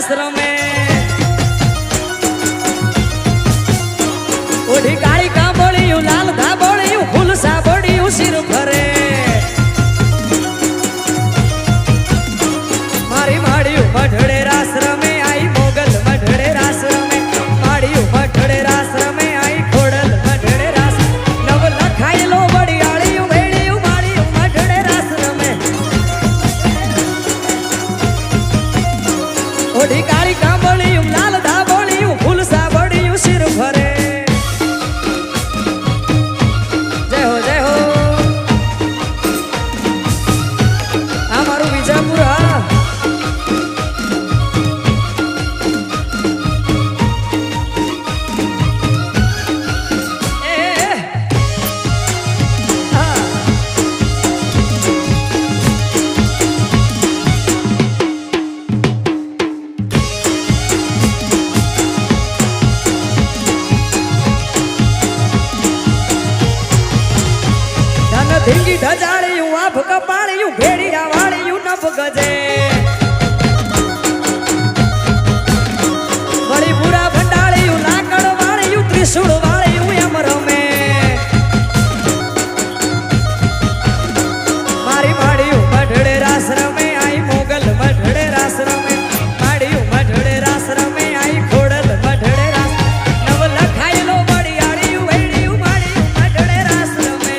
રાસ રમે ઓઢી કાળી કાબોળિયું લાલ ધાબોળિયું ફૂલ સાબોળિયું સિર ફરે મારી માળિયું મઢડે રાસ રમે આઈ મોગલ મઢડે રાસ રમે માળિયું મઢડે રાસ રમે આઈ ખોડલ મઢડે રાસ નવ લખાયેલો વડિયાળિયું વેળિયું માળિયું મઢડે રાસ રમે ઓઢી કાળી કાબોળિયું લાલ ધાબોળિયું ફૂલ સાબોળિયું સિર ફરે ધીંગી ઢજાળિયું આભ કપાળિયું ભેડિયા વાળિયું નભ ગજે વળી પૂરા ભંડાળિયું લાકડ વાળિયું ત્રિશુળ વાળિયું એમ રમે મારી માળિયું મઢડે રાસ રમે આઈ મોગલ મઢડે રાસ રમે માળિયું મઢડે રાસ રમે આઈ ખોડલ મઢડે રાસ નવ લખાયેલો વડિયાળિયું વેળિયું માળિયું મઢડે રાસ રમે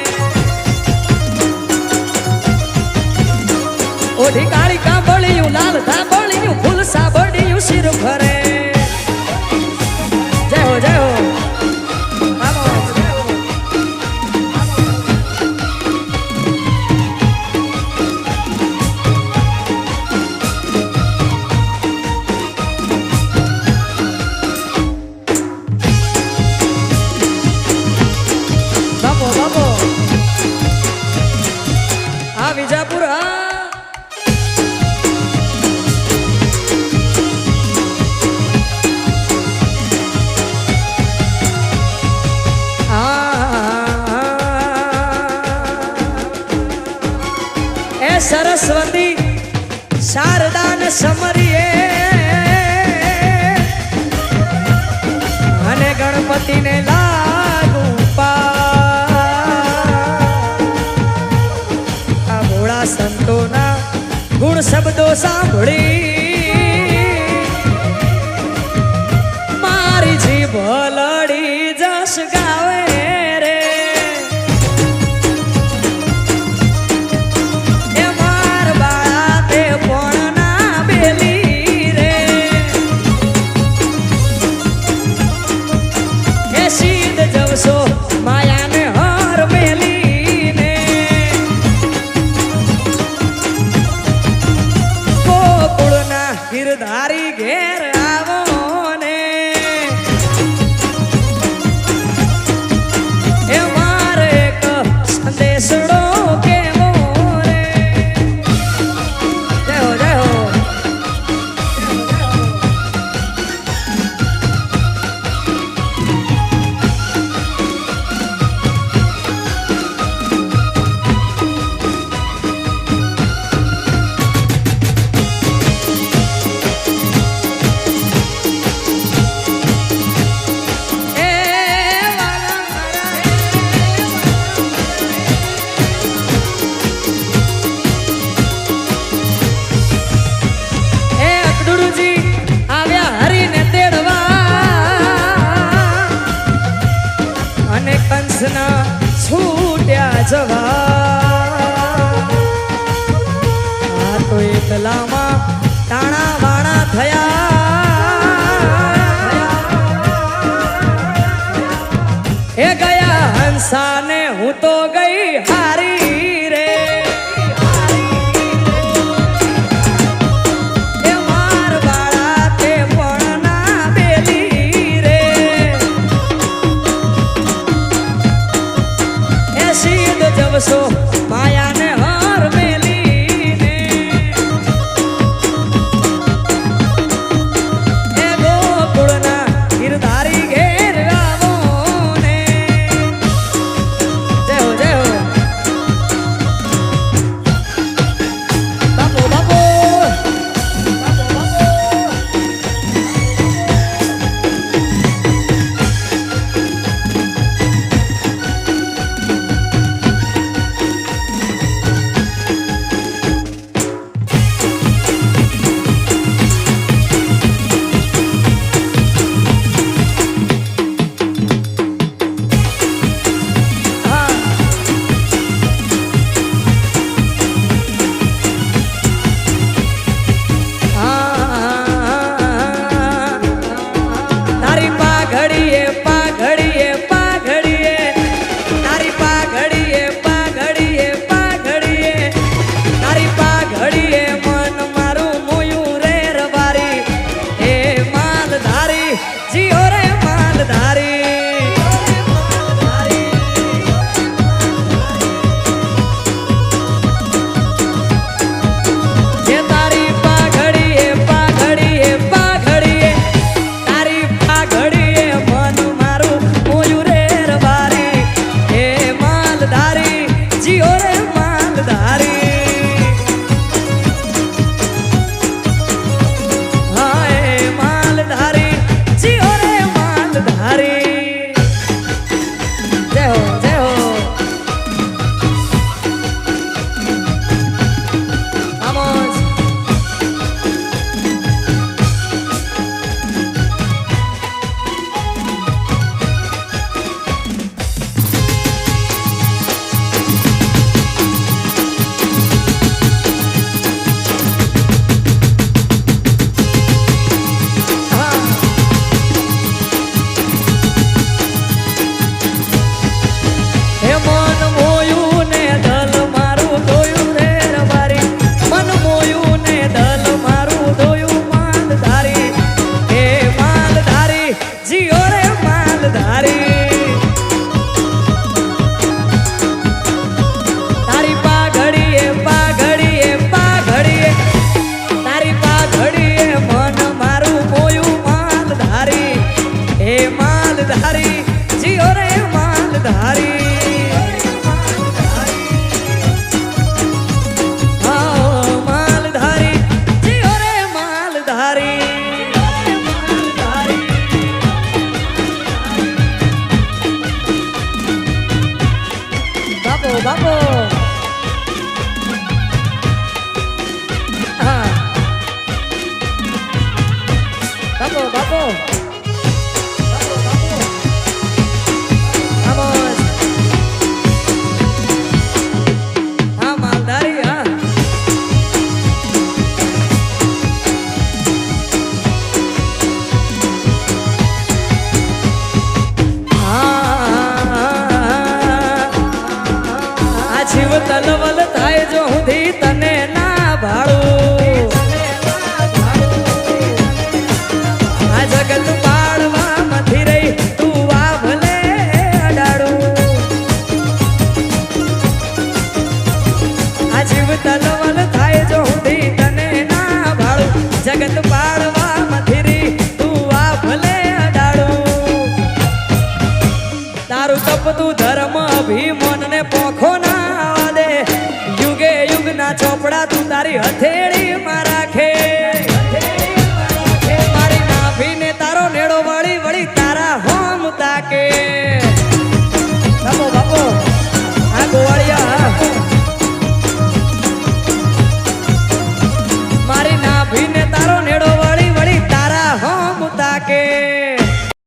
ઓઢી કાળી કાબોળિયું લાલ ધાબોળિયું ફૂલ સાબોળિયું સિર ફરે જય હો જય હો બાપો બાપો આ વિજાપુર સરસ્વતી શારદાન સમરીએ અને ગણપતિને લાગુ આ ભોળા સંતોના ગુણ શબ્દો સાંભળી મારી જીભ લડી જશ ગાવે માયાને હાર મેલીને ગોકુળના ગિરધારી ઘેર આવો ને એ મારે એક સંદેશડો કેવો રે જય હો જય હો કંસના છૂટ્યા જવા આ તો એકલામાં ટાણા વાણા થયા એ ગયા હંસાને હું તો ગઈ હારી રે જવસો માયાને હાર મેલીને એ ગોકુળના ગિરધારી ઘેર આવો ને જય હો જય હો બાપો આમોસ હા માલધારી હા જીવ તલવલ થાય જો હુંધી તને ના ભાળું આ જગત પાડવા મથી રહી તું આ ભલે અડાડું આ જીવ તલવલ થાય જો હુંધી તને ના ભાળું જગત પાડવા મથી રહી તું આ ભલે અડાડું તારું તપતું ધર્મ અભિમન ને પોખો ના યુગે યુગના ચોપડા તું તારી હથેળી માં રાખે મારી નાભીને તારો નેડો વળી વળી તારા હોમ તાકે બાપો બાપો આ ગોવાળિયા મારી નાભીને તારો નેડો વળી વળી તારા હોમ તાકે